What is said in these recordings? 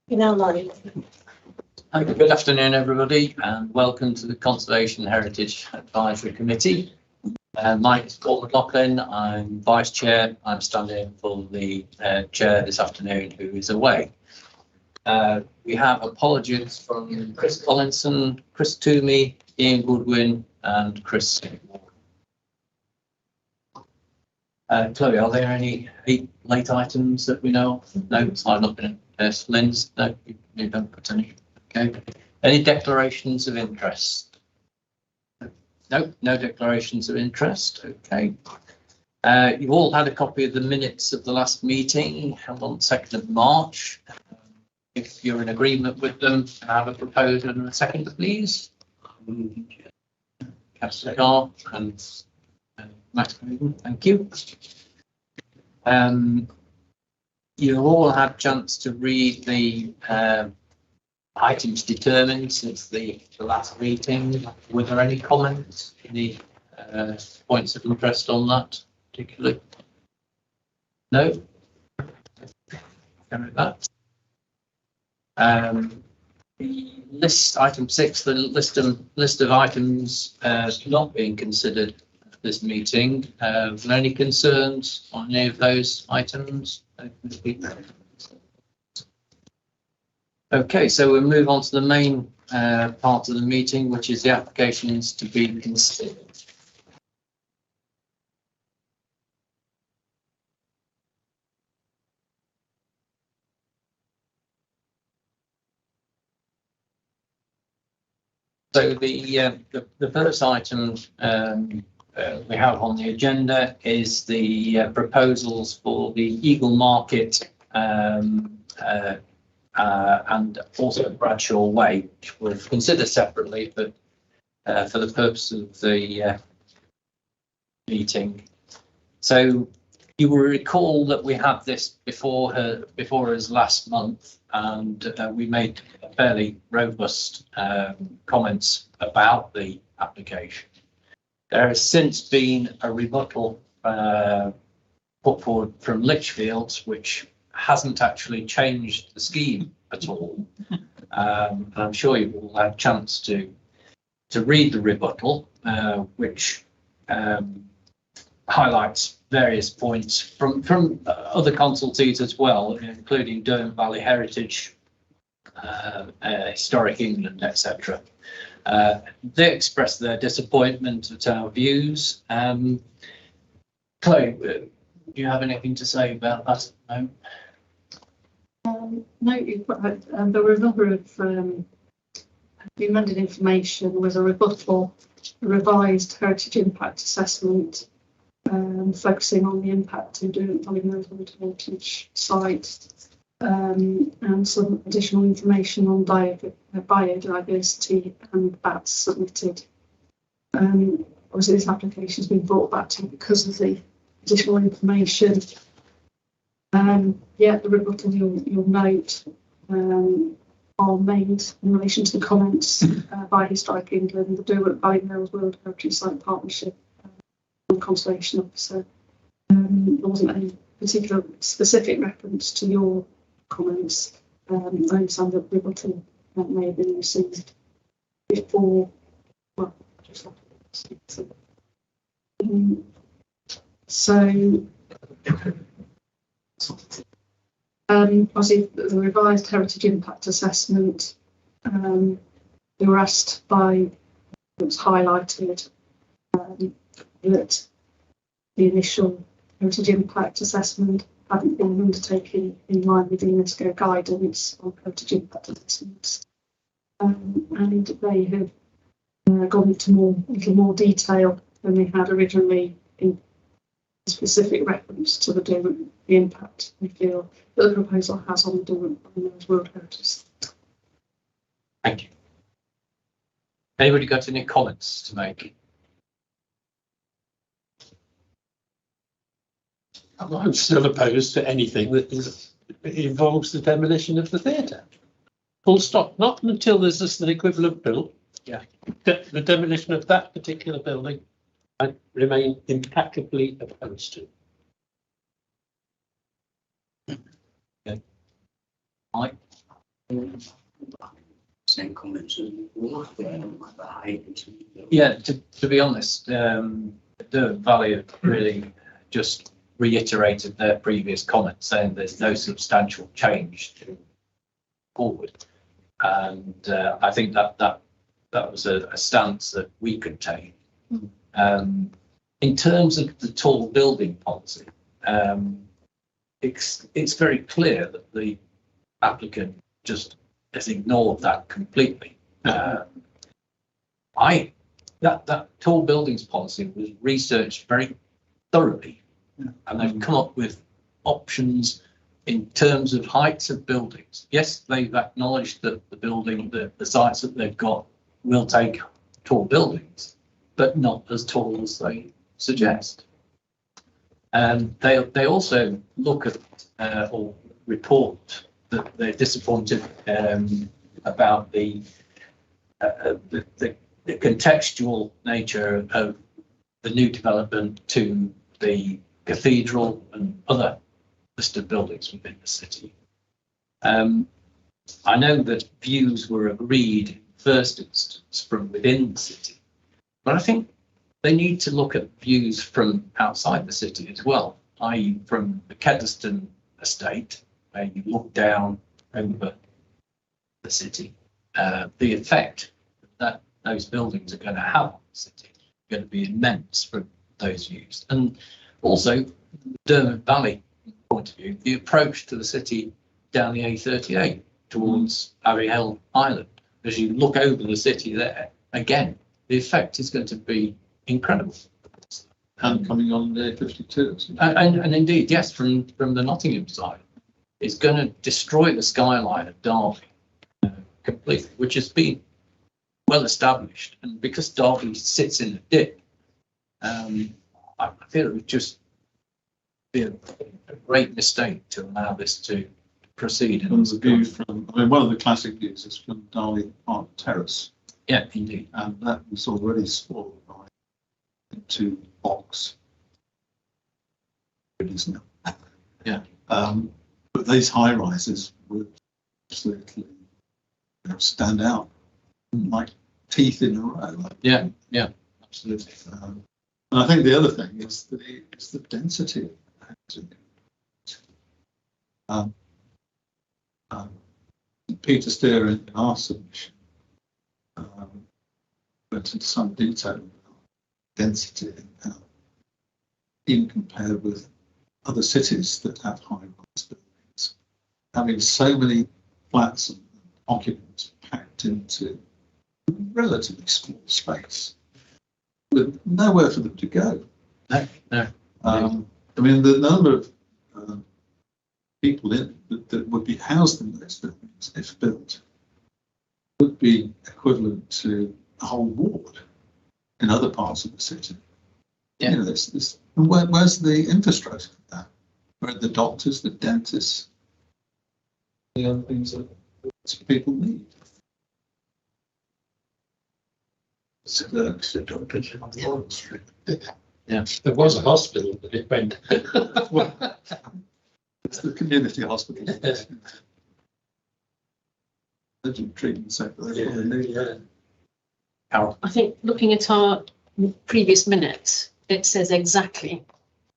You're now live. Good afternoon, everybody, and welcome to the Conservation Heritage Advisory Committee. My name is Paul McLaughlin. I'm Vice Chair. I'm standing in for the Chair this afternoon, who is away. We have apologies from Chris Collinson, Chris Toomey, Ian Goodwin, and Chris. Chloe, are there any late items that we know of? No, I've not been. Lynn's, no, you don't put any. Okay. Any declarations of interest? No, no declarations of interest. Okay. You've all had a copy of the minutes of the last meeting held on 2nd of March. If you're in agreement with them, can I have a proposal and a second, please? Councillor Carr and Max, thank you. You've all had a chance to read the items determined since the last meeting. Were there any comments, any points of interest on that particularly? No? That. The list, item 6, the list of items not being considered at this meeting. Are there any concerns on any of those items? Okay, so we'll move on to the main part of the meeting, which is the applications to be considered. So the first item we have on the agenda is the proposals for the Eagle Market and also Bradshaw Way, which we'll consider separately, but for the purpose of the meeting. So you will recall that we had this before us last month, and we made fairly robust comments about the application. There has since been a rebuttal put forward from Lichfields, which hasn't actually changed the scheme at all. And I'm sure you will have a chance to read the rebuttal, which highlights various points from other consultees as well, including Derwent Valley Heritage, Historic England, etc. They expressed their disappointment at our views. Chloe, do you have anything to say about that? No. No, there were a number of the amended information was a rebuttal, a revised heritage impact assessment, focusing on the impact of Derwent Valley World Heritage Site, and some additional information on biodiversity and bats submitted. Obviously, this application has been brought back to because of the additional information. The rebuttal you'll note are made in relation to the comments by Historic England, the Derwent Valley World Heritage Site Partnership, and Conservation Officer. There wasn't any particular specific reference to your comments. I understand that the rebuttal may have been received before, well, just after. Obviously, the revised heritage impact assessment, we were asked by, it was highlighted that the initial heritage impact assessment hadn't been undertaken in line with the UNESCO guidance on heritage impact assessments, and they have gone into a little more detail than they had originally in specific reference to the impact we feel that the proposal has on the Derwent World Heritage. Thank you. Anybody got any comments to make? I'm still opposed to anything that involves the demolition of the theatre. Full stop. Not until there's an equivalent built. Yeah. The demolition of that particular building, I remain implacably opposed to. Okay. Mike? Same comments as before, like the height. Yeah, to be honest, the Valley have really just reiterated their previous comments, saying there's no substantial change to forward. And I think that was a stance that we could take. In terms of the tall building policy, it's very clear that the applicant just has ignored that completely. That tall buildings policy was researched very thoroughly, and they've come up with options in terms of heights of buildings. Yes, they've acknowledged that the sites that they've got will take tall buildings, but not as tall as they suggest. And they also look at or report that they're disappointed about the contextual nature of the new development to the cathedral and other listed buildings within the city. I know that views were agreed in first instance from within the city, but I think they need to look at views from outside the city as well, i.e. from the Kedleston estate, where you look down over the city, the effect that those buildings are going to have on the city is going to be immense from those views. And also, Derwent Valley point of view, the approach to the city down the A38 towards Abbey Hill Island. As you look over the city there, again, the effect is going to be incredible. And coming on the A52. And indeed, yes, from the Nottingham side, it's going to destroy the skyline of Derby completely, which has been well established. And because Derby sits in a dip, I feel it would just be a great mistake to allow this to proceed. From the view from, I mean, one of the classic views is from Darley Park Terrace. Yeah, indeed. And that was already spoiled by two box. It is now. Yeah. But these high rises would absolutely stand out like teeth in a row. Yeah, absolutely. And I think the other thing is the density of housing. Peter Steer in our submission went into some detail about density and how, even compared with other cities that have high-rise buildings, having so many flats and occupants packed into a relatively small space with nowhere for them to go. No. I mean, the number of people that would be housed in those buildings, if built, would be equivalent to a whole ward in other parts of the city. Yeah. You know, where's the infrastructure for that? Where are the doctors, the dentists, the other things that people need? The doctors on Warren Street. Yeah. There was a hospital, but it went. Well, it's the community hospital. Urgent treatment centre. Carol. I think looking at our previous minutes, it says exactly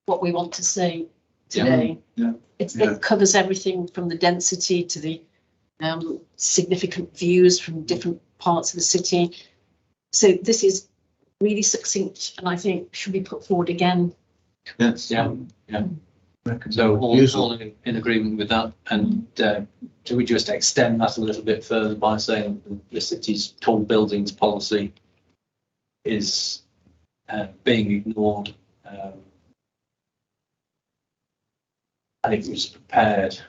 what we want to say today. Yeah. It covers everything from the density to the significant views from different parts of the city. So this is really succinct, and I think should be put forward again. Yes. Yeah. So all in agreement with that. And do we just extend that a little bit further by saying the city's tall buildings policy is being ignored? And it was prepared,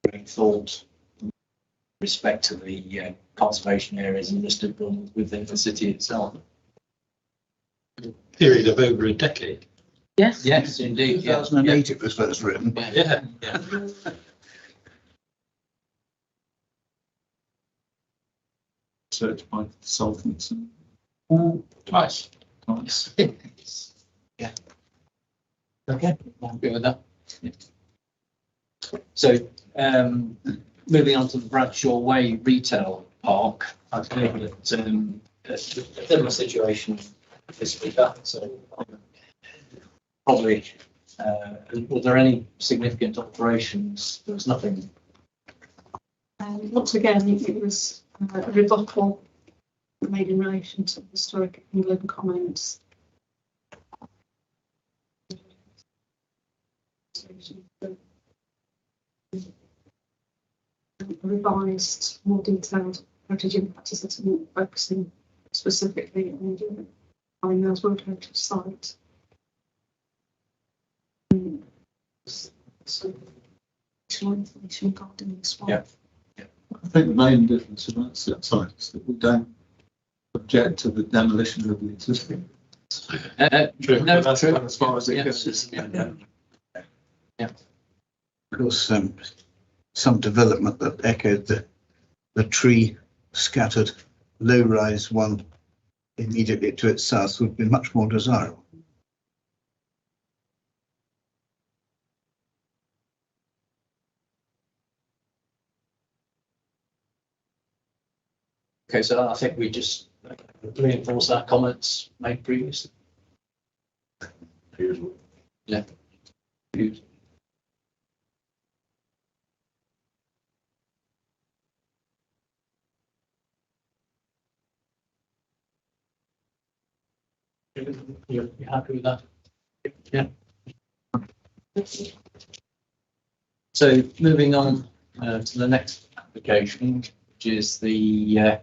great thought, with respect to the conservation areas and listed buildings within the city itself. Period of over a decade. Yes. Yes, indeed. 2008 it was first written. Yeah. Research by consultants. Twice. Yeah. Okay, I'm good with that. Yeah. So moving on to the Bradshaw Way Retail Park, I think that a similar situation this week, so probably, were there any significant alterations? There was nothing. Once again, it was a rebuttal made in relation to Historic England comments. A revised, more detailed heritage impact assessment focusing specifically on the Mills World Heritage Site. So, additional information regarding this one. Yeah. I think the main difference in that site is that we don't object to the demolition of the existing. True. No, That's true. as far as it Yeah. goes. Of course, some development that echoed the tree scattered low-rise one immediately to its south would be much more desirable. Okay, so I think we just reinforce our comments made previously. Yeah. You're happy with that? Yeah. So moving on to the next application, which is the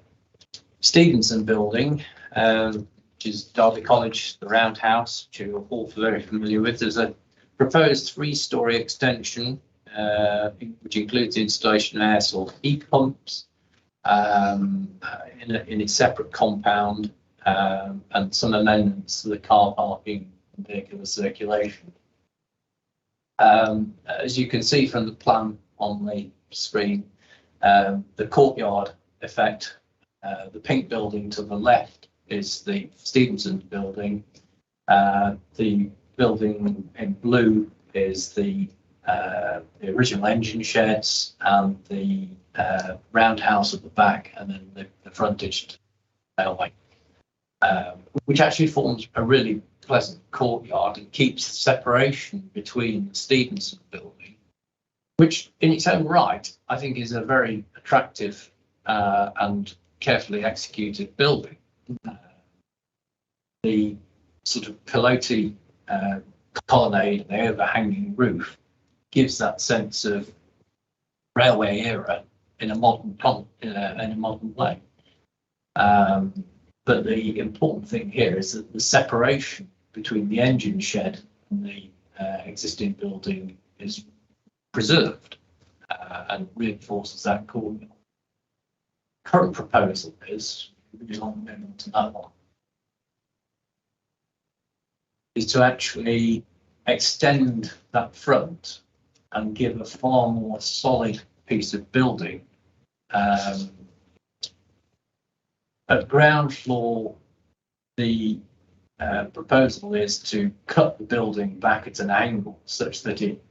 Stevenson building, which is Derby College, the Roundhouse, which you're all very familiar with. There's a proposed 3-storey extension, which includes the installation of air source heat pumps in a separate compound, and some amendments to the car parking and vehicular circulation. As you can see from the plan on the screen, the courtyard effect, the pink building to the left is the Stevenson building. The building in blue is the original engine sheds and the roundhouse at the back, and then the frontage railway, which actually forms a really pleasant courtyard and keeps the separation between the Stevenson building, which in its own right, I think is a very attractive and carefully executed building. The sort of piloty colonnade, the overhanging roof, gives that sense of railway era in a modern way. But the important thing here is that the separation between the engine shed and the existing building is preserved and reinforces that courtyard. Current proposal is, on to that one, is to actually extend that front and give a far more solid piece of building. At ground floor, the proposal is to cut the building back at an angle such that it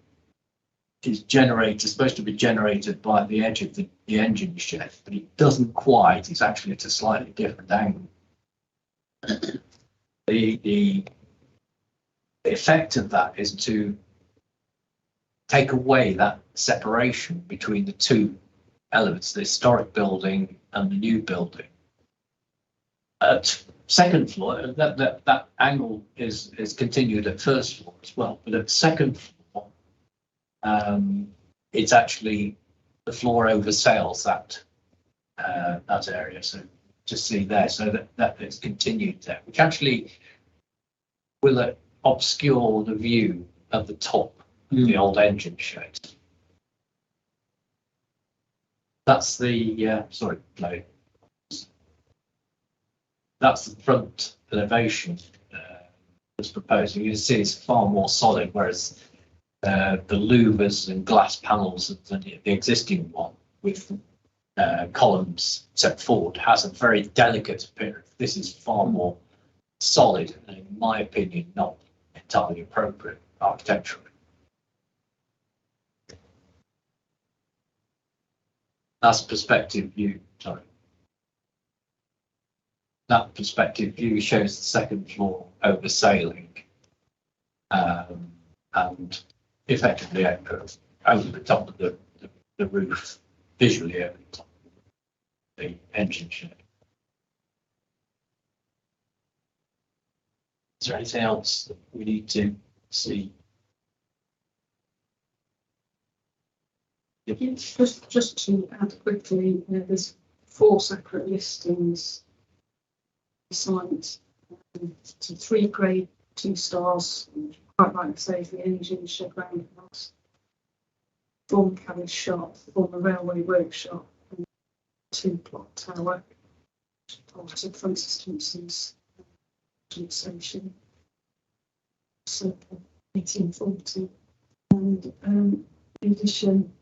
is supposed to be generated by the edge of the engine shed, but it doesn't quite. It's actually at a slightly different angle. The effect of that is to take away that separation between the two elements, the historic building and the new building. At second floor, that angle is continued at first floor as well, but at second floor, it's actually the floor oversails that area. So just see there, so that is continued there, which actually will obscure the view of the top of the old engine shed. That's the sorry, no. That's the front elevation that's proposed. You can see it's far more solid, whereas the louvers and glass panels of the existing one with columns set forward has a very delicate appearance. This is far more solid, and in my opinion, not entirely appropriate architecturally. That's perspective view, sorry. That perspective view shows the second floor oversailing, and effectively over the top of the roof, visually over the top of the engine shed. Is there anything else that we need to see? Just to add quickly, there's 4 separate listings. Site, to 3 grade 2 stars, quite like to say the engine shed roundhouse, former carriage shop, former railway workshop, and 2 plot tower, part of Francis Thompson's station, circa 1840. And in addition,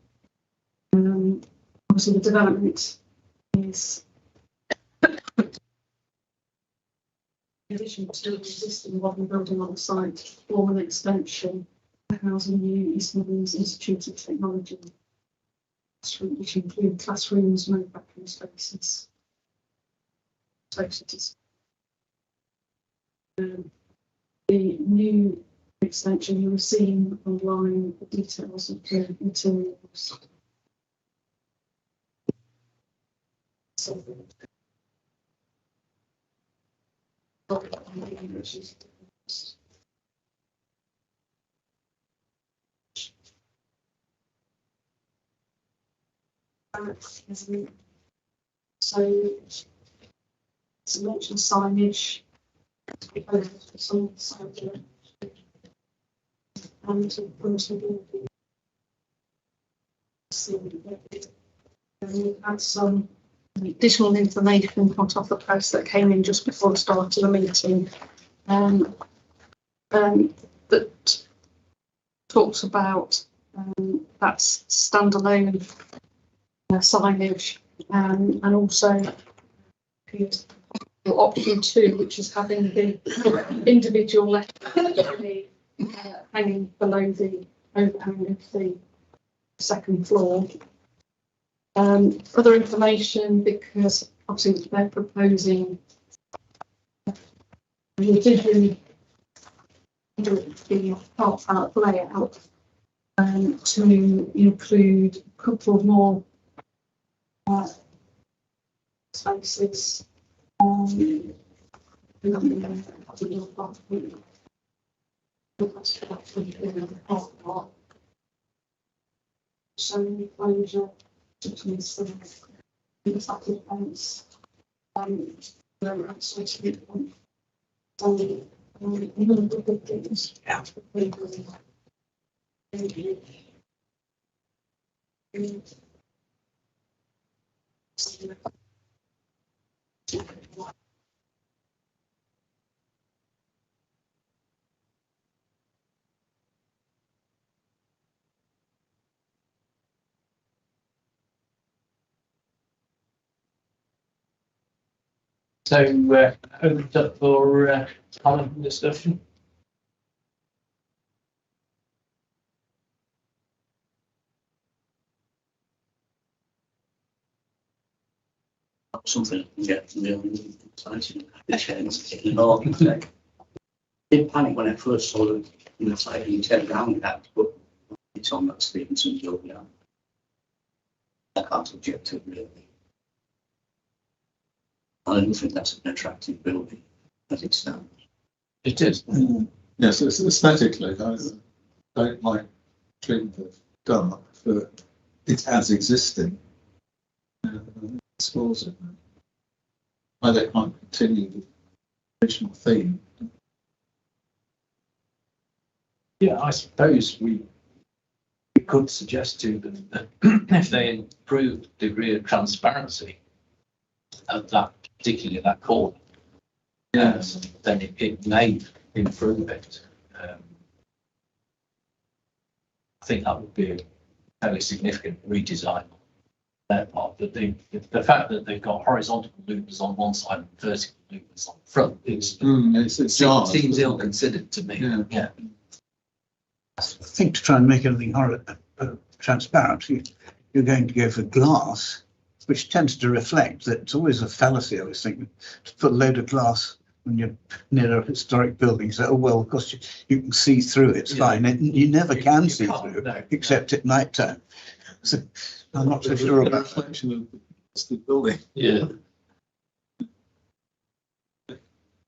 obviously the development is, in addition to the existing modern building on the site, form an extension housing new East Midlands Institute of Technology, which include classrooms, manufacturing spaces, societies. The new extension, you will see online the details of the materials. So, to mention signage, some signage, and to we had some additional information hot off the press that came in just before the start of the meeting, that talks about that's standalone signage, and also option 2, which is having the individual letter hanging below the overhang of the second floor. Other information, because obviously they're proposing revision the car palette layout to include a couple more spaces. Showing closure between some executive events, actually So, opened up for comment and discussion. Something I can get from the architect. Did panic when I first saw them in the site and turned around with that, but it's on that Stevenson building now. I can't object to it really. I don't think that's an attractive building as it stands. It is. Yes, it's aesthetically, I don't like treatment of dark, but it as existing. Scores it. I don't mind continue the original theme. Yeah, I suppose we could suggest to them that if they improve the degree of transparency of that, particularly that corner, then it may improve it. I think that would be a fairly significant redesign on their part. But the fact that they've got horizontal loopers on one side and vertical loopers on the front seems ill-considered to me. Yeah. I think to try and make everything transparent, you're going to go for glass which tends to reflect that it's always a fallacy, I was thinking, to put a load of glass when you're near a historic building. So, oh, well, of course, you can see through, it's fine. And you never can see through, except at night time. So I'm not so sure about that. Reflection of the building. Yeah.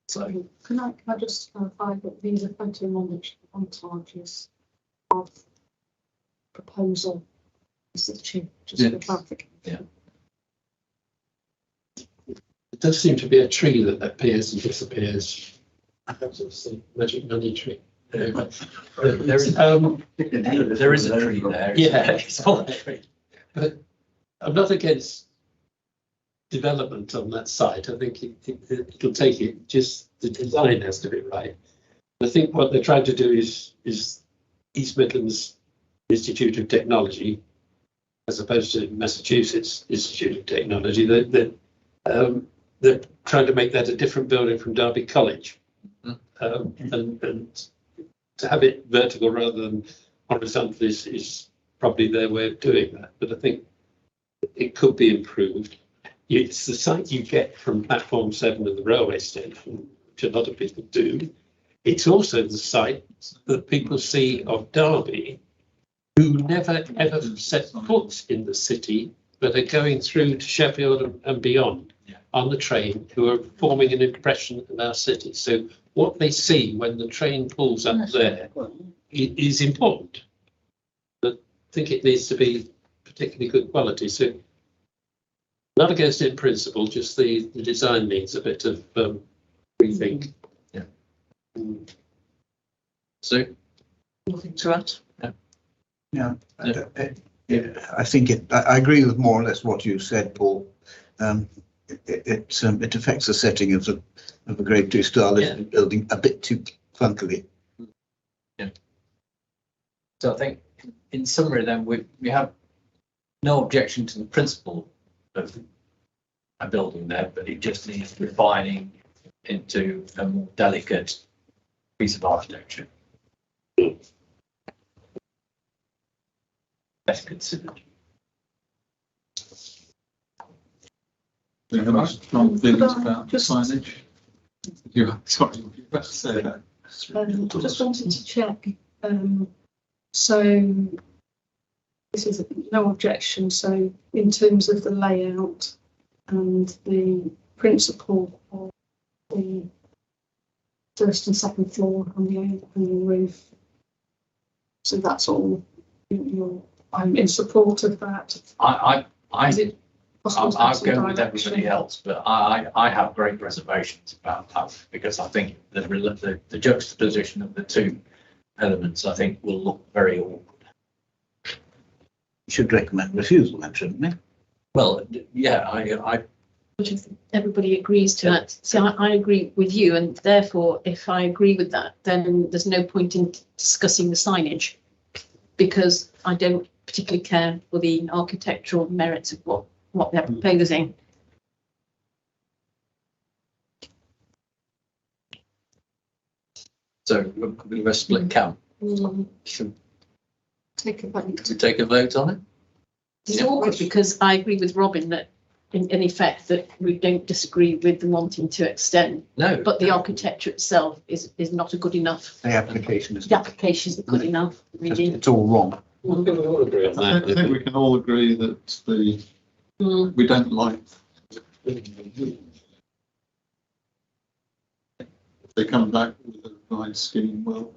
So can I just clarify that these are photo montages of proposal? Is it just for clarification? Yeah. It does seem to be a tree that appears and disappears. Perhaps it's the magic money tree. There is a tree there. Yeah. It's all a tree. But I'm not against development on that site. I think it'll take it, just the design has to be right. I think what they're trying to do is East Midlands Institute of Technology, as opposed to Massachusetts Institute of Technology, they're trying to make that a different building from Derby College. And to have it vertical rather than horizontal is probably their way of doing that. But I think it could be improved. It's the site you get from Platform 7 of the railway station, which a lot of people do. It's also the site that people see of Derby who never ever set foot in the city, but are going through to Sheffield and beyond on the train, who are forming an impression of our city. So what they see when the train pulls up there is important. But I think it needs to be particularly good quality. So not against it in principle, just the design needs a bit of rethink. Yeah. So Nothing to add. Yeah, I think I agree with more or less what you said, Paul. It affects the setting of a Grade 2 style building a bit too clunkily. Yeah. So I think in summary then we have no objection to the principle of a building there, but it just needs refining into a more delicate piece of architecture. Best considered. Do you have any strong feelings about Just- signage? Sorry, you were about to say that. Just wanted to check. So this is no objection. So in terms of the layout and the principle of the first and second floor and the open roof, so that's all. I'm in support of that. Is it possible to have I'll some go with direction? everybody else, but I have great reservations about that, because I think the juxtaposition of the two elements, I think, will look very awkward. You should recommend refusal, then, shouldn't we? Well, yeah, I Which if everybody agrees to that. So I agree with you, and therefore, if I agree with that, then there's no point in discussing the signage, because I don't particularly care for the architectural merits of what they're proposing. so we're a split camp. Should Take a vote. we take a vote on it? It's Yeah. awkward because I agree with Robin that in effect that we don't disagree with them wanting to extend, No. but the architecture itself is not a good enough. The application is The application isn't good enough, really. it's all wrong. I think we all agree on I think we can all agree that we don't like. If they come back with a revised scheme, well,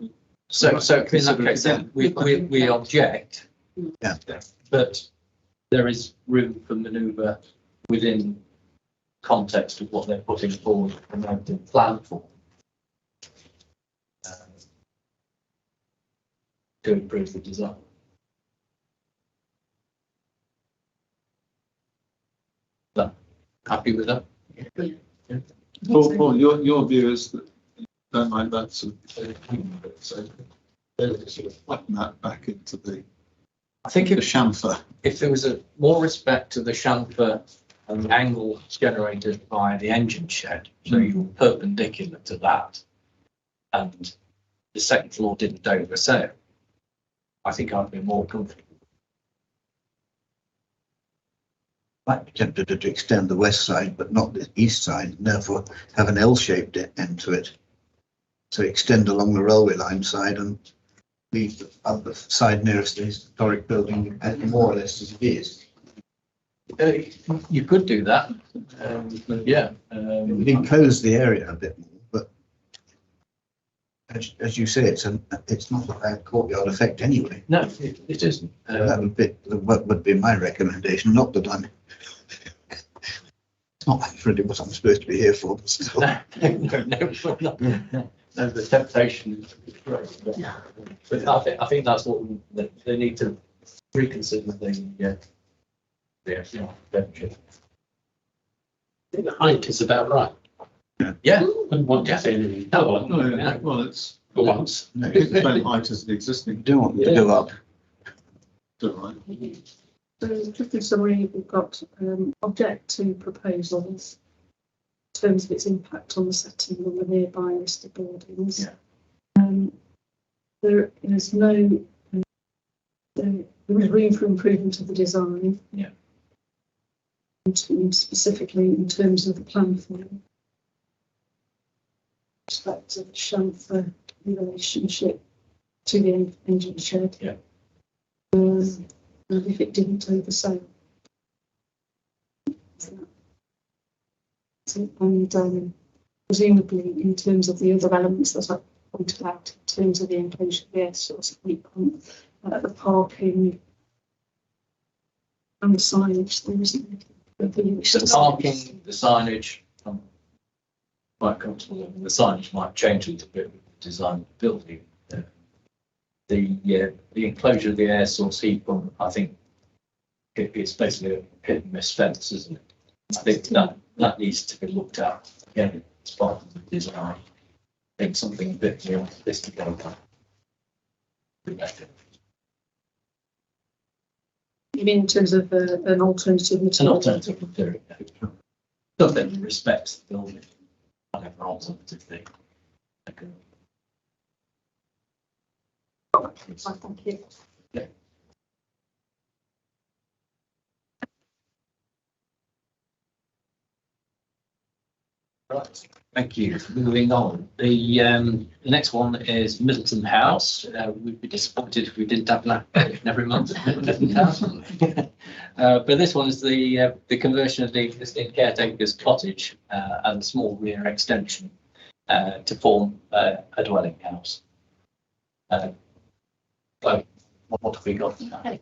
So in that Consider it case, then, we object. Yeah. But there is room for manoeuvre within context of what they're putting forward and they've been planned for. To improve the design. So, happy with that? Paul, your view is that you don't like that sort of, so sort of flatten that back into the I think chamfer. if there was a more respect to the chamfer and the angle generated by the engine shed, so you're perpendicular to that, and the second floor didn't oversail, I think I'd be more comfortable. might be tempted to extend the west side, but not the east side, and therefore have an L-shaped end to it. So extend along the railway line side and leave the other side nearest the historic building more or less as it is. You could do that. Yeah. It would enclose the area a bit more, but as you say, it's not a bad courtyard effect anyway. No, it isn't. So that would be my recommendation. Not that I'm. It's not really what I'm supposed to be here for, but still. No, the temptation is great. But I think that's what they need to reconsider the benefit. I think the height is about right. Yeah. Wouldn't want to see anything. No, well, it's For once. it's the same height as the You existing. don't want them to go up. Right. So just in summary, we've got object to proposals in terms of its impact on the setting of the nearby listed buildings. Yeah. There is no, there is room for improvement of the design. Yeah. And specifically in terms of the plan form. Respect of chamfer relationship to the engine shed. Yeah. And if it didn't oversell. And presumably in terms of the other elements that I pointed out, in terms of the enclosure of the air source heat pump, the parking and the signage, there isn't. The parking, the signage, I'm quite comfortable. The signage might change a little bit with the design of the building. The enclosure of the air source heat pump, I think it's basically a hit and miss fence, isn't it? I think that needs to be looked at again as part of the design. I think something a bit more this to go on. You mean in terms of an alternative It's an material? alternative material. Something that respects the building, whatever alternative thing. Okay. Thank you. Right, thank you. Moving on. The next one is Middleton House. We'd be disappointed if we didn't have an application every month at Middleton House. But this one is the conversion of the existing caretaker's cottage and small rear extension to form a dwelling house. So what have we got? As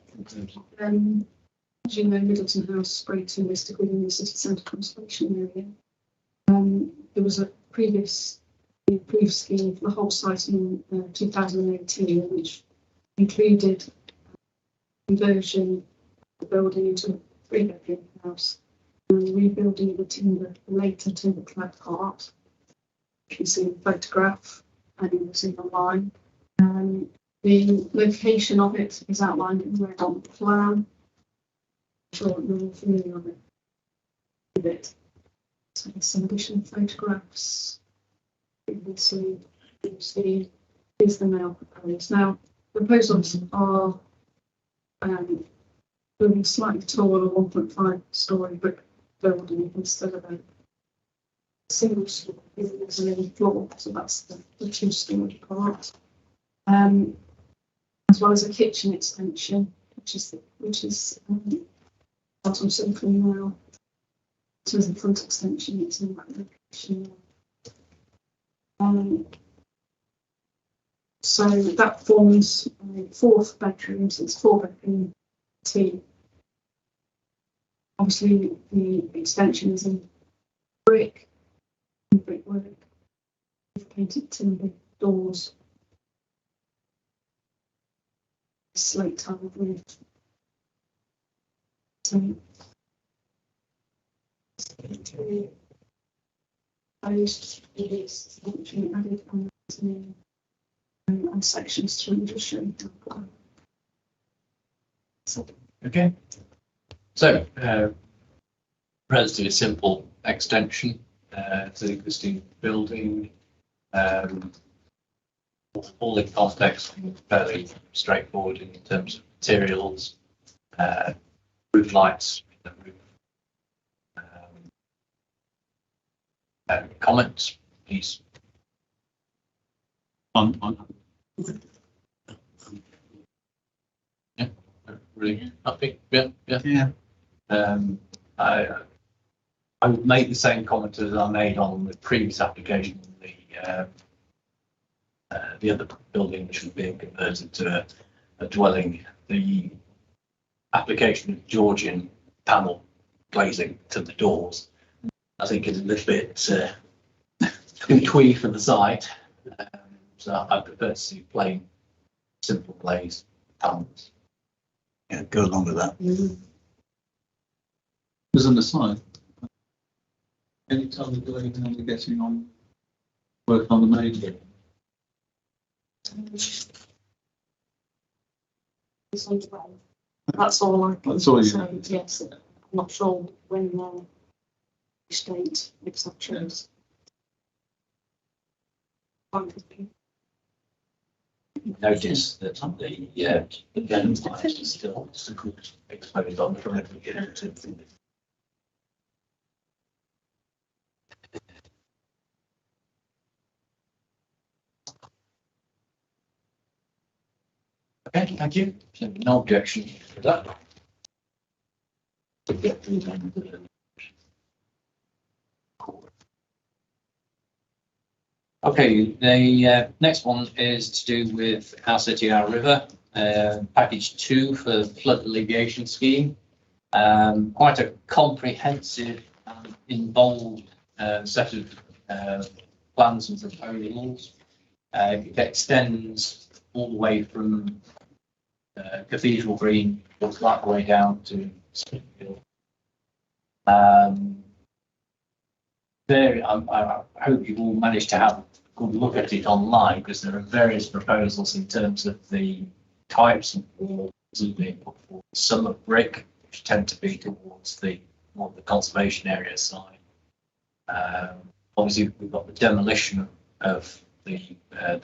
you know, Middleton House, Sprayton, listed within the city centre conservation area. There was a previous approved scheme for the whole site in 2018, which included conversion of the building into a 3-bedroom house and rebuilding the later timber clad part. You can see in the photograph and you can see online. The location of it is outlined in red on the plan. I'm sure you're all familiar with it. So some additional photographs. Previously, here's the now proposed. Now, proposals are building slightly taller 1.5 storey brick building instead of a single story with an main floor. So that's the 2-storey part. As well as a kitchen extension, which is bottom simple now. So as a front extension, it's in that location. So that forms 4th bedrooms. It's 4-bedroom T. Obviously, the extension is in brickwork. We've painted timber doors. Slate tile roof. So added and sections 3 just showing. Okay. So, relatively simple extension to the existing building. All in context, fairly straightforward in terms of materials, roof lights, the roof Comments, please. Really happy? Yeah. Yeah. I would make the same comment as I made on the previous application, the other building which was being converted to a dwelling. The application of Georgian panel glazing to the doors, I think, is a little bit twee for the site. So I prefer to see plain, simple glaze panels. Yeah, go along with that. As an aside, any time we're going and we're getting on work on the main building. That's all I can That's all you- say. Yes, I'm not sure when state makes that choice. Notice that the gun size is still exposed on the front. Okay, thank you. So no objection to that. Okay, the next one is to do with Our City, Our River, package 2 for flood alleviation scheme. Quite a comprehensive and involved set of plans and proposals. It extends all the way from Cathedral Green, goes right the way down to Smithfield. I hope you've all managed to have a good look at it online, because there are various proposals in terms of the types of walls that are being put forward. Some are brick, which tend to be towards the more the conservation area side. Obviously, we've got the demolition of the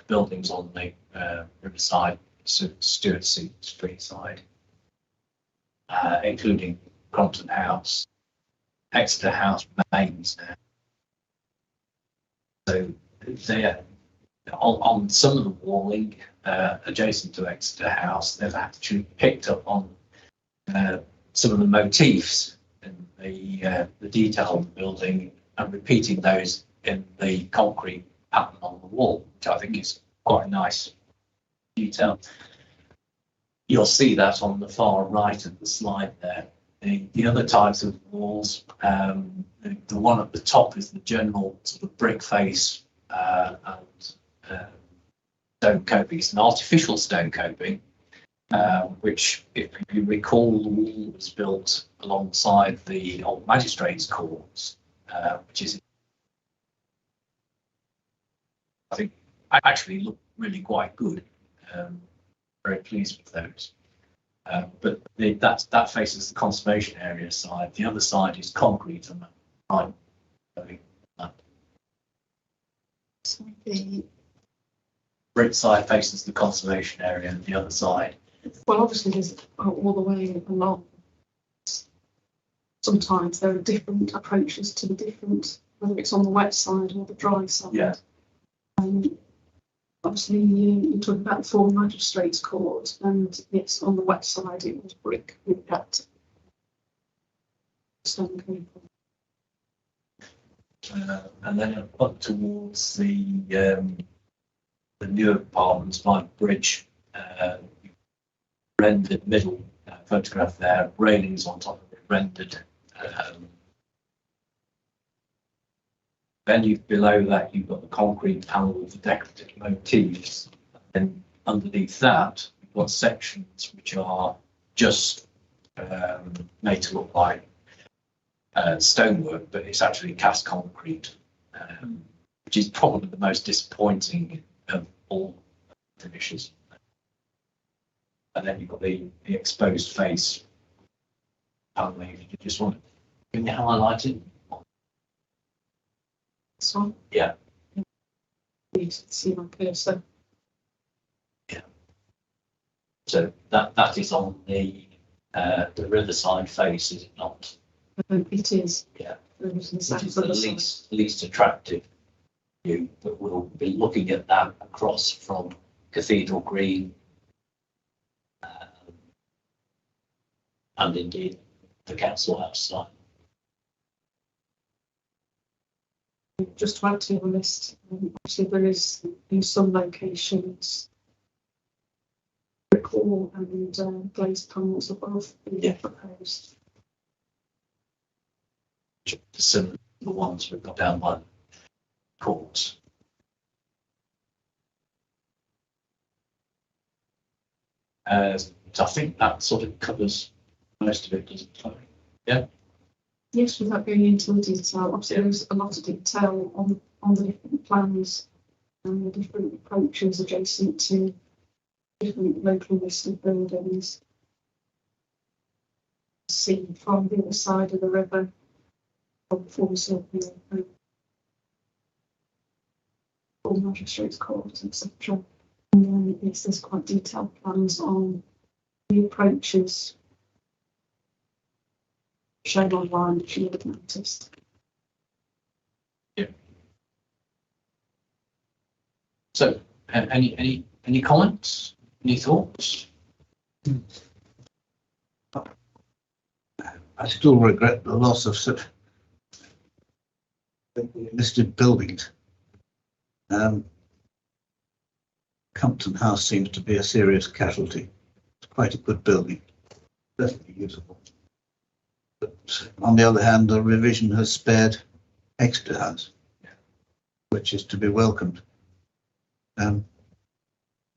buildings on the riverside, Stuart Street side, including Crompton House. Exeter House remains now. So they're on some of the walling adjacent to Exeter House. They've actually picked up on some of the motifs in the detail of the building and repeating those in the concrete pattern on the wall, which I think is quite a nice detail. You'll see that on the far right of the slide there. The other types of walls, the one at the top is the general sort of brick face and stone coping. It's an artificial stone coping, which, if you recall, the wall was built alongside the old magistrates' courts, which is, I think, actually look really quite good. Very pleased with those. But that faces the conservation area side. The other side is concrete on the right. So the, Brick side faces the conservation area, and the other side. well, obviously, there's all the way along. Sometimes there are different approaches to the different, whether it's on the wet side or the dry side. Yeah. Obviously, you talk about the former magistrates' court, and yes, on the wet side it was brick with that stone coping. And then up towards the new apartments by the bridge, rendered middle photograph there, railings on top of it rendered. Then below that, you've got the concrete panel with the decorative motifs. And underneath that, you've got sections which are just made to look like stonework, but it's actually cast concrete, which is probably the most disappointing of all finishes. And then you've got the exposed face panel. If you just want to, can you highlight it? So Yeah. you can see my cursor. So that is on the riverside face, is it not? It is. Yeah. Which is the least attractive view, but we'll be looking at that across from Cathedral Green and indeed the council house side. Just to add to the list, obviously there is in some locations brick wall and glazed panels above being proposed. Similar to the ones we've got down by courts. So I think that sort of covers most of it, doesn't it? Yeah. Yes, without going into the detail, obviously there's a lot of detail on the different plans and the different approaches adjacent to different local listed buildings. Seen from the other side of the river, from Forsell, all magistrates' courts, etc. And then yes, there's quite detailed plans on the approaches shown online, if you would have noticed. Yeah. So, any comments? Any thoughts? I still regret the loss of such listed buildings. Compton House seems to be a serious casualty. It's quite a good building, definitely usable. But on the other hand, the revision has spared Exeter House, which is to be welcomed. The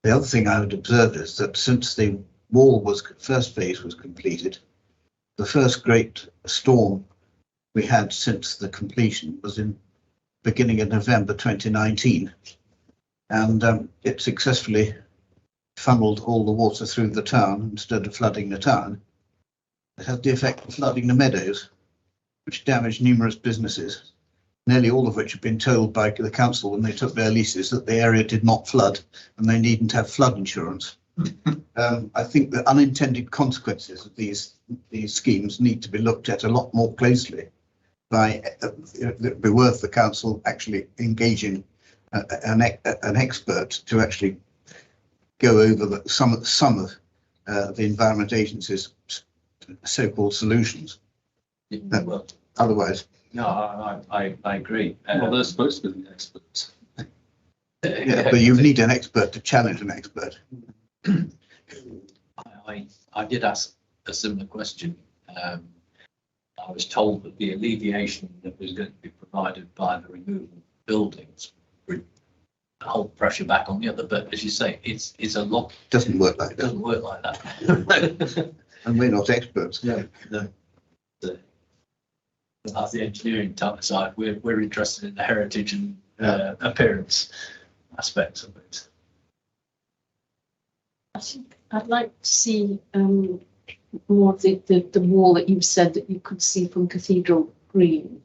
other thing I would observe is that since the wall first phase was completed, the first great storm we had since the completion was in beginning of November 2019, and it successfully funneled all the water through the town instead of flooding the town. It had the effect of flooding the meadows, which damaged numerous businesses, nearly all of which had been told by the council when they took their leases that the area did not flood and they needn't have flood insurance. I think the unintended consequences of these schemes need to be looked at a lot more closely. It'd be worth the council actually engaging an expert to actually go over some of the Environment Agency's so-called solutions. Well, Otherwise, no, I agree. Well, they're supposed to be the experts. yeah, but you need an expert to challenge an expert. I did ask a similar question. I was told that the alleviation that was going to be provided by the removal of buildings would hold pressure back on the other, but as you say, it's a lot. Doesn't work like It that. doesn't work like that. And we're not experts. No. As the engineering side, we're interested in the heritage and appearance aspects of it. I think I'd like to see more of the wall that you've said that you could see from Cathedral Green.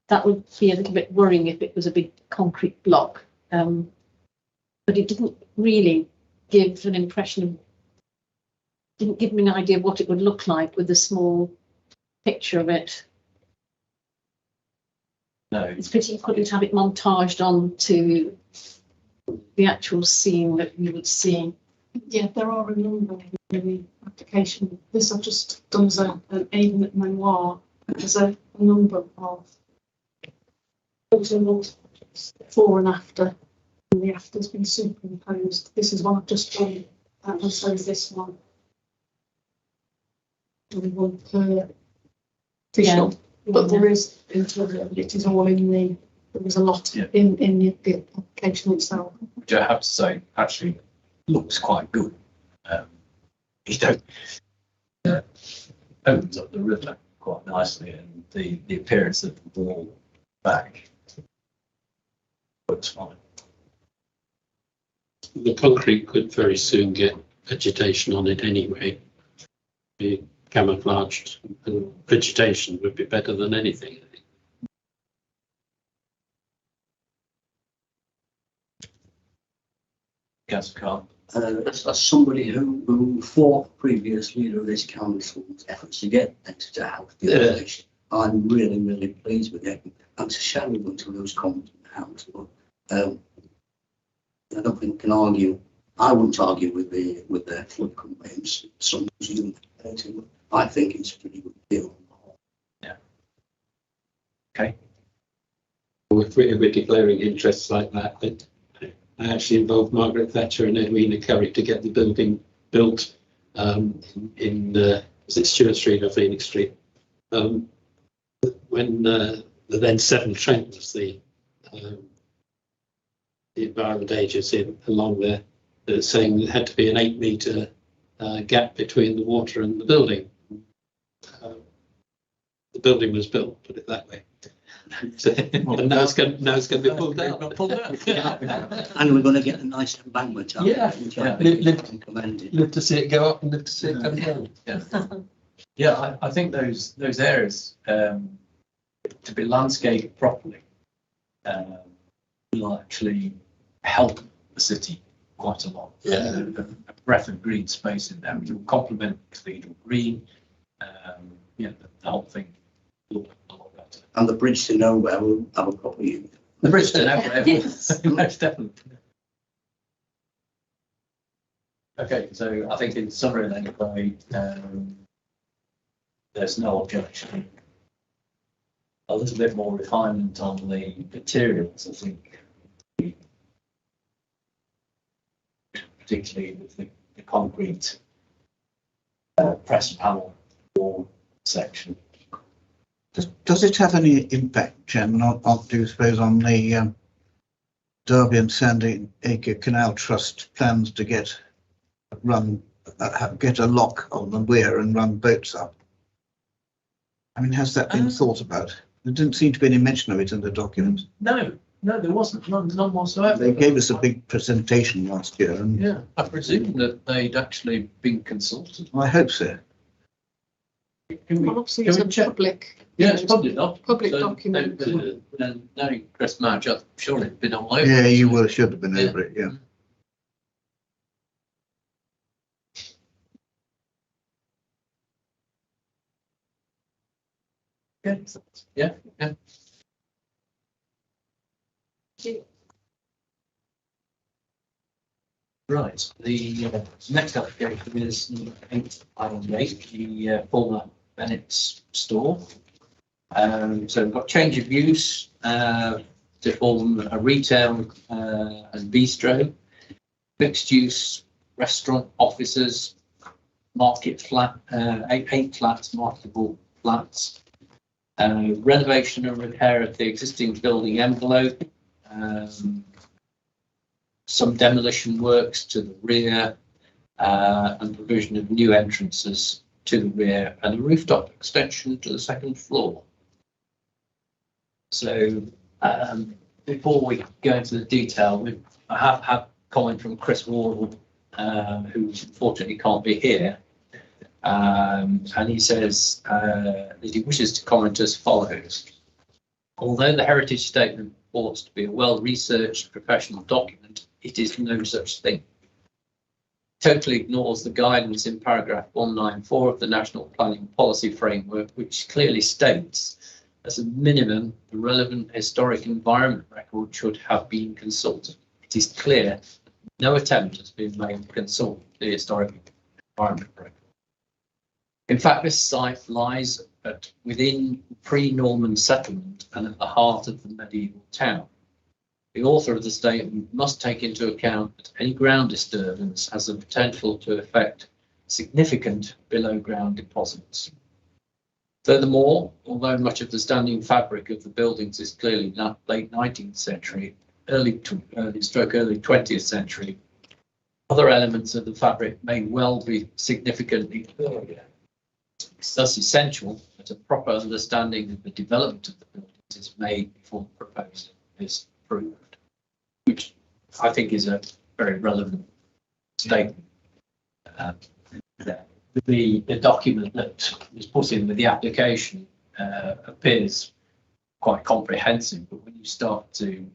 That would be a little bit worrying if it was a big concrete block. But it didn't really give an impression of, didn't give me an idea of what it would look like with a small picture of it. No, It's pity you couldn't have it montaged onto the actual scene that you would see. Yeah, there are a number in the application. This I've just done as an aim memoir. There's a number of before and after, and the after's been superimposed. This is one I've just done, and so is this one. And one per visual. But there is it is all in the. There is a lot in the application itself. which I have to say actually looks quite good. Opens up the river quite nicely, and the appearance of the wall back looks fine. The concrete could very soon get vegetation on it anyway. Be camouflaged, and vegetation would be better than anything. Councillor Carr. As somebody who fought previous leader of this council's efforts to get Exeter House demolished, I'm really, really pleased with it. And it's a shame we're going to lose confidence in the house, but I don't think we can argue. I wouldn't argue with their flood complaints. Some you I think it's a pretty good deal. Yeah. Okay. If we're declaring interests like that, I actually involved Margaret Thatcher and Edwina Curry to get the building built in is it Stewart Street or Phoenix Street? When the then Severn Trent was the Environment Agency along there, saying there had to be an 8-metre gap between the water and the building. The building was built, put it that way. So, and now it's going to be pulled out. And we're going to get a nice embankment out. Yeah. Which Yeah. I think commended. Live to see it go up and live to see it come down. Yeah, yeah. I think those areas to be landscaped properly will actually help the city quite a lot. Yeah. A breath of green space in there, which will complement Cathedral Green. Yeah, the whole thing will look a lot better. And the bridge to nowhere will have a proper use. The bridge to nowhere, Yes. most definitely. Okay, so I think in summary then, there's no objection. A little bit more refinement on the materials, I think. Particularly with the concrete pressed panel wall section. Does it have any impact, Chairman, do you suppose, on the Derby and Sandy Acre Canal Trust plans to get a lock on the weir and run boats up? I mean, has that been thought about? There didn't seem to be any mention of it in the document. No, there wasn't, none whatsoever. They gave us a big presentation last year, and Yeah, I presume that they'd actually been consulted. I hope so. Can we, Well, obviously, can it's we a check? public. Yeah, it's probably not. Public document. No, Chris March, I'm sure it'd been all over. Yeah, you should have been over it, yeah. Good. Yeah. Right, the next application is 898, the former Bennett's store. So we've got change of use to form a retail and bistro, mixed use restaurant, offices, market flat, eight flats, marketable flats, renovation and repair of the existing building envelope, some demolition works to the rear, and provision of new entrances to the rear, and a rooftop extension to the second floor. So before we go into the detail, I have had comment from Chris Wardle, who unfortunately can't be here. And he says that he wishes to comment as follows. Although the heritage statement purports to be a well-researched professional document, it is no such thing. Totally ignores the guidance in paragraph 194 of the National Planning Policy Framework, which clearly states, as a minimum, the relevant historic environment record should have been consulted. It is clear no attempt has been made to consult the historic environment record. In fact, this site lies within pre-Norman settlement and at the heart of the medieval town. The author of the statement must take into account that any ground disturbance has the potential to affect significant below-ground deposits. Furthermore, although much of the standing fabric of the buildings is clearly late 19th century, early 20th century, other elements of the fabric may well be significantly earlier. It's thus essential that a proper understanding of the development of the buildings is made before the proposal is approved, which I think is a very relevant statement. The document that was put in with the application appears quite comprehensive, but when you start to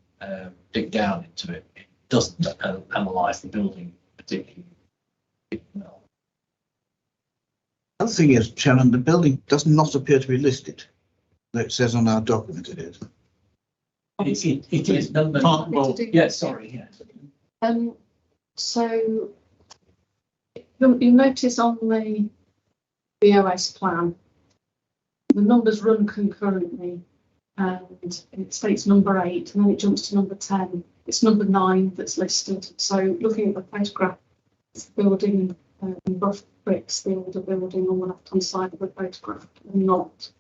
dig down into it, it doesn't analyse the building particularly well. The other thing is, Chairman, the building does not appear to be listed. It says on our document it is. It is number. Well, Yeah, sorry, yeah. So you'll notice on the BOS plan, the numbers run concurrently, and it states number 8, and then it jumps to number 10. It's number 9 that's listed. So looking at the photograph, building in rough bricks, the older building on the left-hand side of the photograph, and not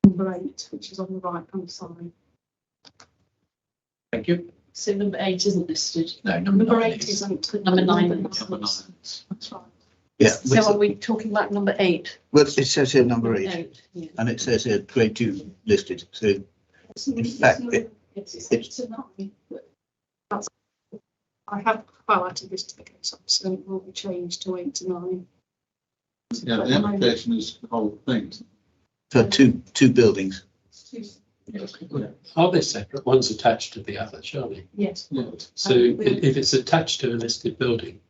number 8, which is on the right-hand side. Thank you. So number 8 isn't listed. No, Number 8 isn't. Number 9 number is. 9. That's right. Yeah. So are we talking about number 8? Well, it says here number 8, Yeah. and it says here grade 2 listed. So In fact, it's 8 to 9. But that's, I have highlighted this to the case officer, and it will be changed to 8 to 9. Yeah, the application is the whole thing. for two buildings. Are they separate? One's attached to the other, surely. Yes. Yeah. So if it's attached to a listed building,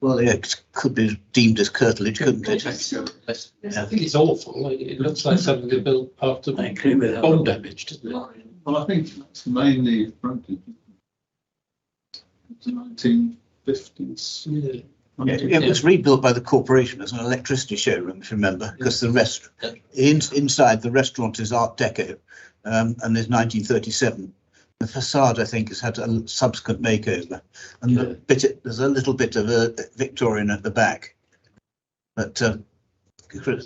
Well, yeah, it could be deemed as curtilage, couldn't it? I think it's awful. It looks like something they built after bomb damage, doesn't it? Well, I think that's mainly fronted. The 1950s. Yeah. It was rebuilt by the corporation as an electricity showroom, if you remember, because the rest inside the restaurant is Art Deco, and there's 1937. The facade, I think, has had a subsequent makeover, and there's a little bit of a Victorian at the back. But but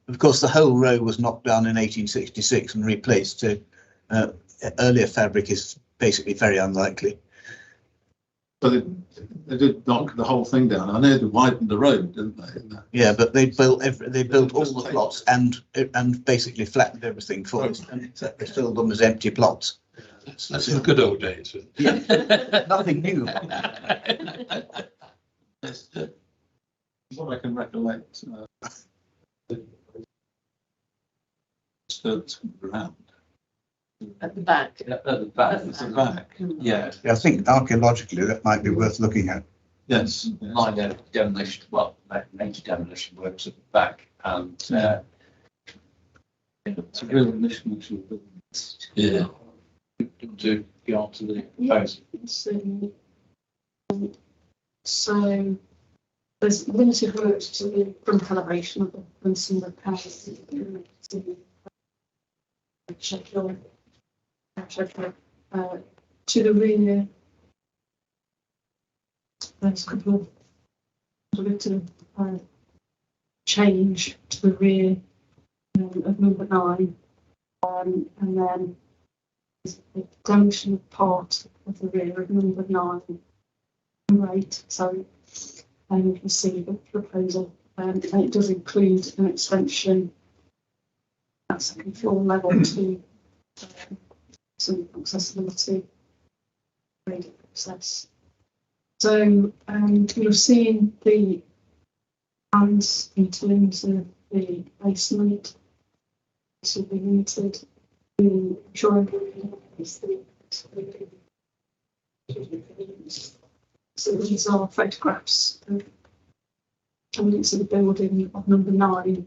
of course, the whole row was knocked down in 1866 and replaced. So earlier fabric is basically very unlikely. But they did knock the whole thing down. I know they widened the road, didn't they? Yeah, but they built all the plots and basically flattened everything for us, and they filled them as empty plots. That's the good old days. Yeah, nothing new. What I can recollect, skirts around. At the back. At the back. At the back. Yeah, I think archaeologically that might be worth looking at. Yes. minor demolition, well, major demolition works at the back, and It's a real mishmash of buildings. Yeah. to go on to the Yeah. post. So there's limited work to the front elevation of the and some repairs to the rear. There's a couple of bit of change to the rear of number 9, and then the demolition of part of the rear of number 9. Right, so you can see the proposal, and it does include an extension at second floor level to some accessibility access. So you're seeing the plans in terms of the basement. This will be limited. The drawing is so these are photographs of elements of the building of number 9,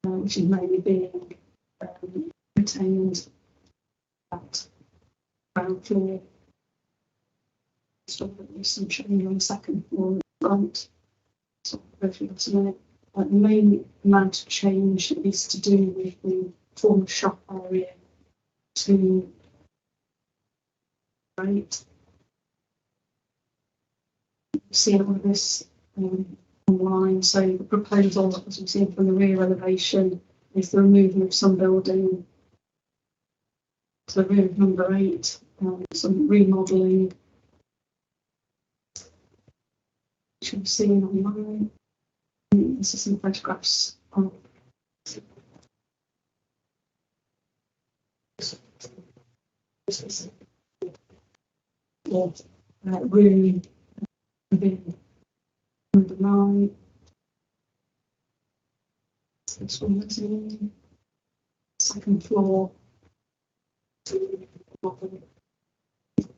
which is mainly being retained at ground floor. So there's some change on the second floor at the front. So the main amount of change is to do with the former shop area to right. See all of this online. So the proposal, as you've seen from the rear elevation, is the removal of some building to the rear of number 8, some remodelling, which we've seen online. This is some photographs of room within number 9. This one is in second floor.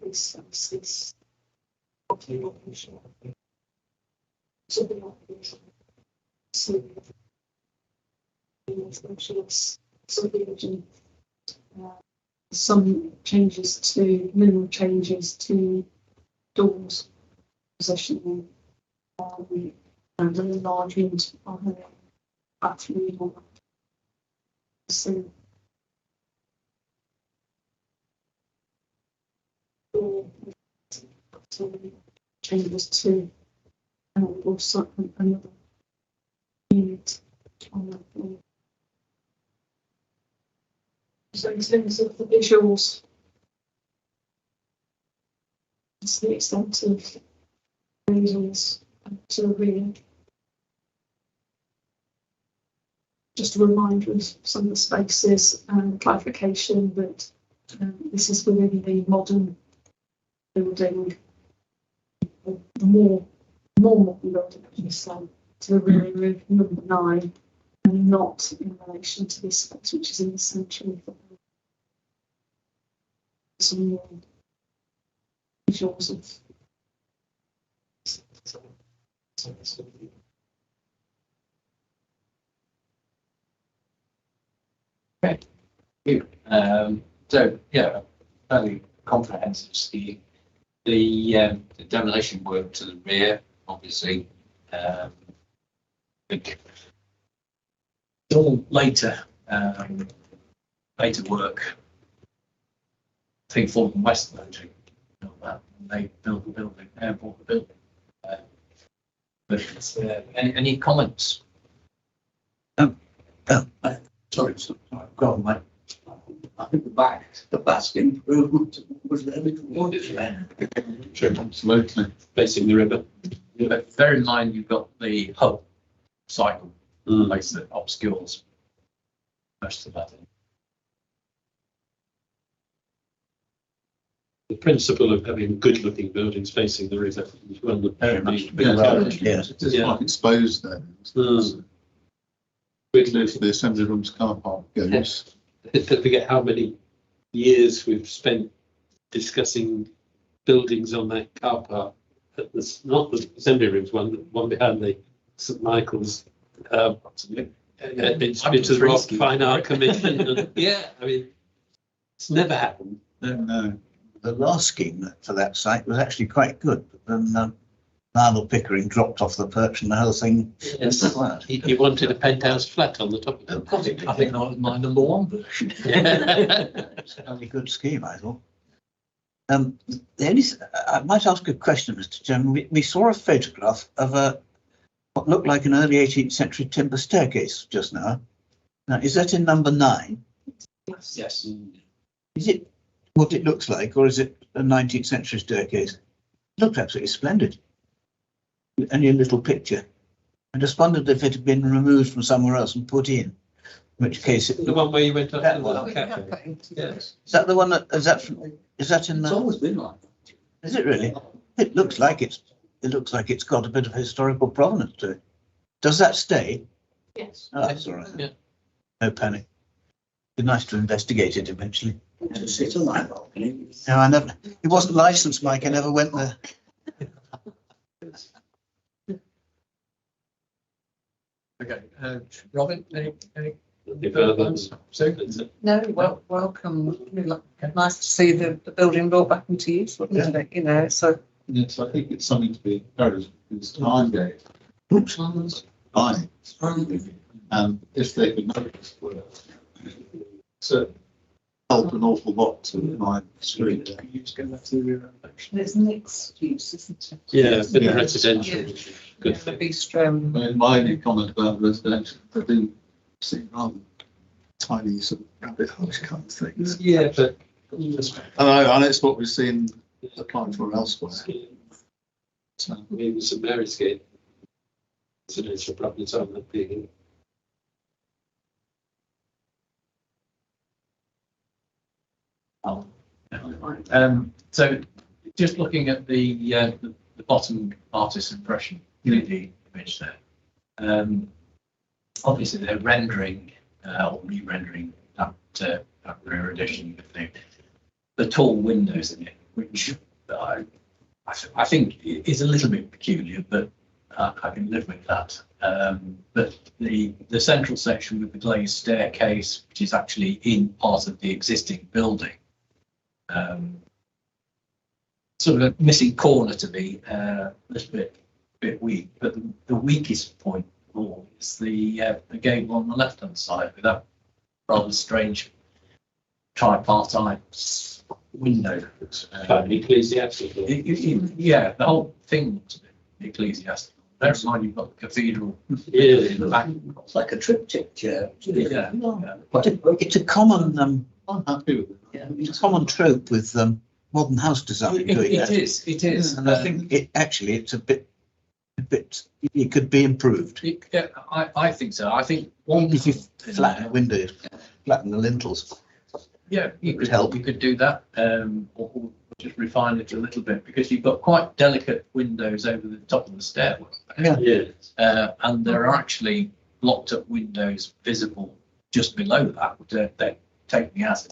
This specialist subdivision. Some changes to minimal changes to doors, positioning, and an enlargement of the bathroom. So, changes to also another unit on that floor. So in terms of the visuals, it's the extent of reasons to the reading. Just a reminder of some of the spaces and clarification that this is within the modern building, the more modern building, as you say, to the reading room number 9, and not in relation to this space, which is in the centre of the building. Some more visuals of. So yeah, fairly comprehensive scheme. The demolition work to the rear, obviously, it's all later work. I think Fulham West actually built that. They built the building, bought the building. But any comments? Sorry, go on, mate. I think the back improvement was very good. Sure, absolutely. Facing the river. But bear in mind, you've got the hub cycle place that obscures most of that. The principle of having good-looking buildings facing the river is one that Very much. Yes, it is like exposed there. With The assembly rooms car park goes. don't forget how many years we've spent discussing buildings on that car park. Not the assembly rooms one behind the St Michael's. It's to the Rock Fine Art Commission. Yeah, I mean, it's never happened. No. The last scheme for that site was actually quite good, but then Lionel Pickering dropped off the perch and the whole thing Yes. flat. He wanted a penthouse flat on the top of it. I think that was my number 1 version. It's a very good scheme, I thought. I might ask a question, Mr. Chairman. We saw a photograph of what looked like an early 18th century timber staircase just now. Now, is that in number 9? Yes. Is it what it looks like, or is it a 19th century staircase? It looked absolutely splendid. And your little picture. I just wondered if it had been removed from somewhere else and put in which case it. The one where you went up That to one. the cafe. Yes. Is that the one that, is that in It's the, always been like that. is it really? It looks like it's got a bit of historical provenance to it. Does that stay? Yes. Oh, that's all right. Yeah. No panic. Be nice to investigate it eventually. To sit on that balcony. No, I never, it wasn't licensed, Mike, I never went there. Okay, Robin, any If further others- comments? Sue? No, well, welcome. Nice to see the building brought back into use, wasn't it? You know, so. Yes, I think it's something to be encouraged because time game. Time. And if they could notice, so help an awful lot to my street. It's mixed use, isn't it? Yeah, a bit Yeah. of residential. Yeah. Good The thing. bistro. I mean, my only comment about residential, I do see rather tiny sort of rabbit hole kind of things. Yeah, but. And it's what we've seen applied for elsewhere. So, I mean, St Mary's Gate. Residential properties on that being. So just looking at the bottom artist's impression, the image there. Obviously they're rendering or re-rendering that rear addition with the tall windows in it, which I think is a little bit peculiar, but I can live with that. But the central section with the glazed staircase, which is actually in part of the existing building, sort of a missing corner to me, a little bit weak. But the weakest point of all is the gable on the left hand side with that rather strange tripartite window. Ecclesiastical. Yeah, the whole thing was a bit ecclesiastical. Bear in mind you've got the cathedral Yeah. in the back. It's like a triptych chair. Yeah. It's a common, I'm happy with it. Yeah. it's a common trope with modern house design doing that. It is. And I think it's a bit, it could be improved. Yeah, I think so. I think If you flatten the windows, flatten the lintels. yeah, you could help. You could do that, or just refine it a little bit because you've got quite delicate windows over the top of the stairwell. Yeah. And there are actually locked up windows visible just below that. They're taking acid.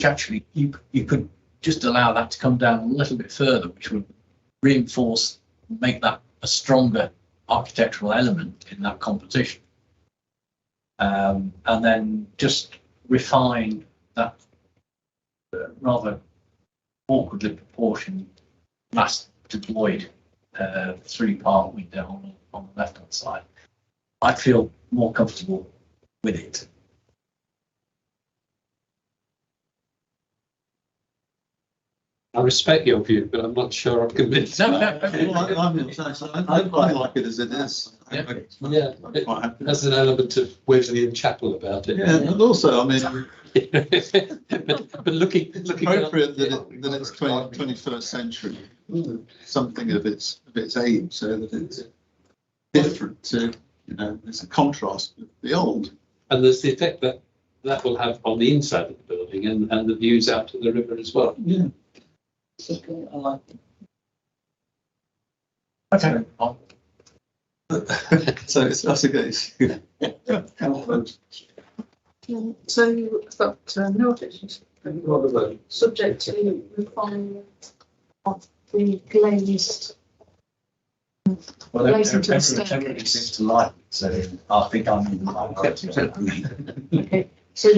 Actually, you could just allow that to come down a little bit further, which would reinforce, make that a stronger architectural element in that composition. And then just refine that rather awkwardly proportioned glass deployed 3-part window on the left hand side. I feel more comfortable with it. I respect your view, but I'm not sure I'm convinced. No. I quite like it as it is. Yeah. Yeah, I'm quite happy. there's an element of Wesleyan Chapel about it. Yeah, and also, I mean, but looking appropriate that it's 21st century, something of its age, so that it's different to, it's a contrast with the old. and there's the effect that will have on the inside of the building and the views out to the river as well. Yeah. I like it. Okay. So it's us against you. So I've got no objections. Subject to requirement of the glazed. Glazing to the Everybody seems staircase. to like it, so I think I'm in the line. Okay, so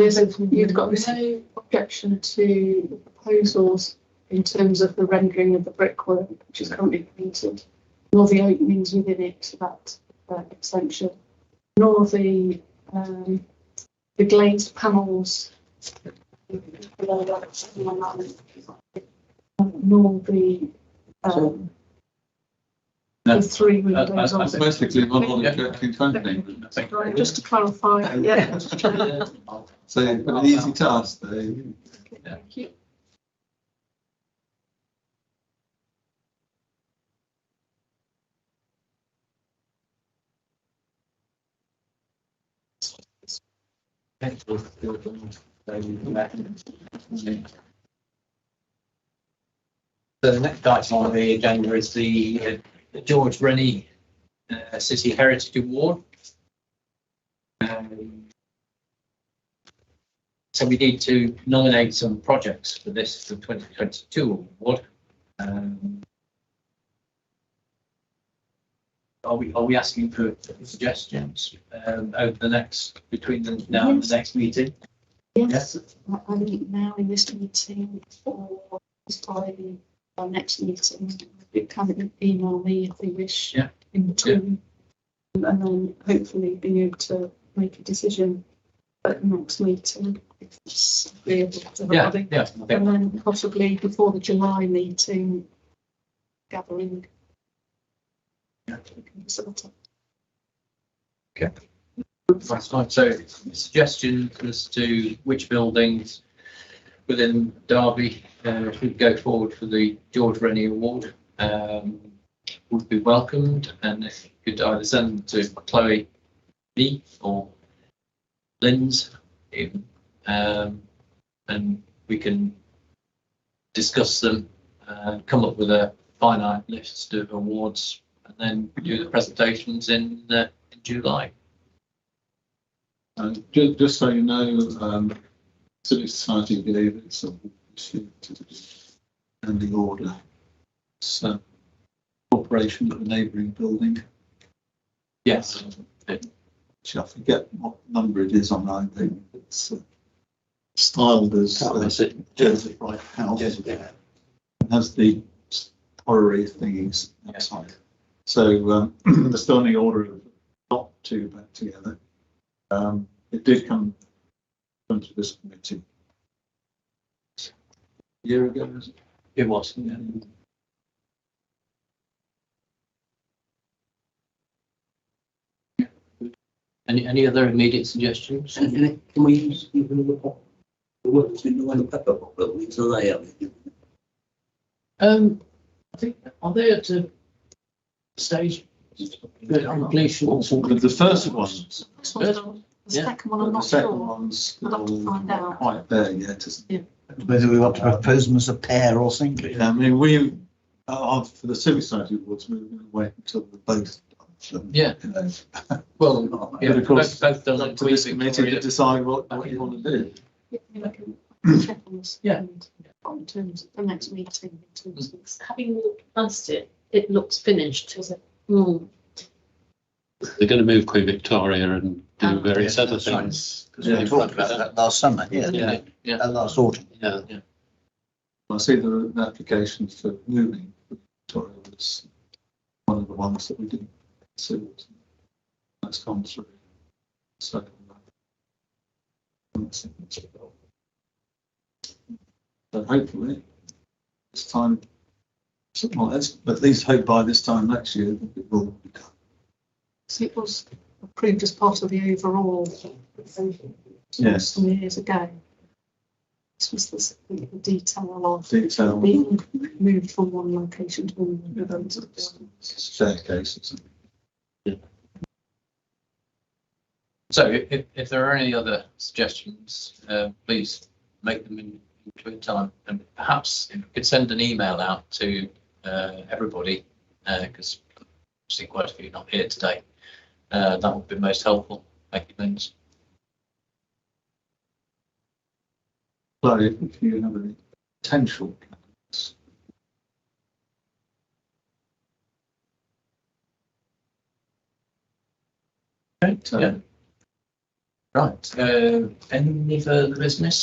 you've got no objection to the proposals in terms of the rendering of the brickwork, which is currently painted, nor the openings within it, that extension, nor the glazed panels, nor the 3 windows on That's it. basically one objecting company. Right, just to clarify, yeah. So an easy task there. Thank you. So the next item on the agenda is the George Rennie City Heritage Award. So we need to nominate some projects for this for 2022 award. Are we asking for suggestions over the next between now and the next meeting? Yes, I think now in this meeting or by our next meeting, you can email me if you wish. Yeah. In between, and then hopefully being able to make a decision at the next meeting if it's agreeable to everybody. Yeah. And then possibly before the July meeting, gathering. Okay. That's fine. So suggestions as to which buildings within Derby should go forward for the George Rennie Award would be welcomed, and if you could either send them to Chloe B or Lynn's, and we can discuss them, come up with a finite list of awards, and then do the presentations in July. Just so you know, Civic Society believe it's a standing order. So operation of the neighbouring building. Yes. Which I forget what number it is on that thing. It's styled as Joseph Wright House. It has the horary thingies outside. So the standing order of not two back together. It did come to this committee a year ago, was it? It was. Yeah. Any other immediate suggestions? And can we use even the works in the one pepper pot buildings, are they? I think are they at a stage completion? But the first ones, The Yeah. second one, I'm the not second sure. one's I'll have to find out. not quite there yet, isn't it? Whether we want to propose them as a pair or single. Yeah, I mean, we, for the Civic Society Awards, we were going to wait until we both. Yeah. You know, Well, yeah, but of course, both done up at to this Queen committee to Victoria. decide what you want to do. Yeah, I can check on this. Yeah. And in terms of the next meeting, in terms of Having walked past it, it looks finished. Does it? Mm. They're going to move Queen Victoria and do various other That's right. things. Because we talked about that last summer, Yeah, yeah. last autumn. Yeah. I see the application for moving Victoria was one of the ones that we didn't consider. That's gone through. So. But hopefully, this time, well, let's at least hope by this time next year that it will be done. So it was approved as part of the overall. Yes. Some years ago. This was the detail of Detail, being moved from one location to another. staircases. So if there are any other suggestions, please make them in between time, and perhaps if you could send an email out to everybody, because obviously quite a few not here today. That would be most helpful. Thank you, Vince. So if you have any potential candidates. Okay. Yeah. Right. Any further business?